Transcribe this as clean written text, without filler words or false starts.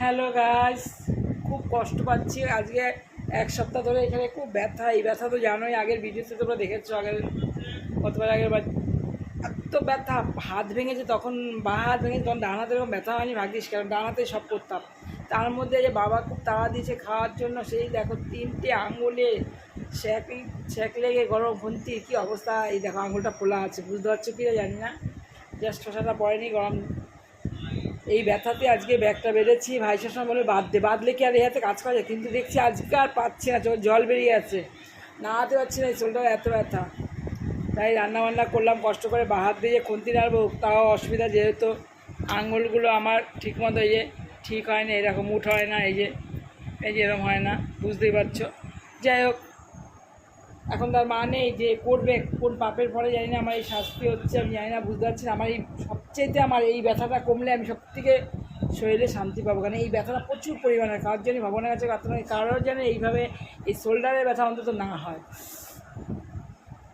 Hello guys, খুব কষ্ট পাচ্ছি আজকে। এক সপ্তাহ ধরে এখানে খুব ব্যথা। এই ব্যথা তো জানোই, আগের ভিডিওতে তোমরা দেখেছো, আগের কতবার আগের বার এত ব্যথা। হাত ভেঙেছে তখন, বাঁ হাত ভেঙেছে তখন ডান হাতে এরকম ব্যথা হয়নি ভাগ্যিস, কারণ ডান হাতে সব করতাম। তার মধ্যে যে বাবা খুব তাড়া দিয়েছে খাওয়ার জন্য, সেই দেখো 3টে আঙুলে ছ্যাঁক লেগে গরম খুন্তি কী অবস্থা। এই দেখো আঙুলটা খোলা আছে, বুঝতে পারছো কি জানি না, জাস্ট শশাটা পড়েনি গরম। এই ব্যথাতে আজকে ব্যাগটা বেঁধেছি। ভাই সবসময় বলে বাঁধলে কি আর এই হাতে কাজ করে, কিন্তু দেখছি আজকে আর পাচ্ছি না, জল বেরিয়ে আছে, নাড়াতে পারছি না, এই চোলটা এত ব্যথা। তাই রান্নাবান্না করলাম কষ্ট করে, হাত দিয়ে খুন্তি নাড়বো তাও অসুবিধা, যেহেতু আঙুলগুলো আমার ঠিকমতো এই যে ঠিক হয় না, এরকম মুঠ হয় না, এই যে এরকম হয় না, বুঝতেই পারছো। যাই হোক, এখন তার মা নেই যে করবে, কোন পাপের ফলে জানি না আমার এই শাস্তি হচ্ছে, আমি জানি না, বুঝতে পারছি না। আমার এই সবচেয়েতে আমার এই ব্যথাটা কমলে আমি সব থেকে শরীরে শান্তি পাবো, কারণ এই ব্যথাটা প্রচুর পরিমাণে, কারোর জন্য ভগবানের কাছে প্রার্থনা, কারোর যেন এইভাবে এই শোল্ডারের ব্যথা অন্তত না হয়।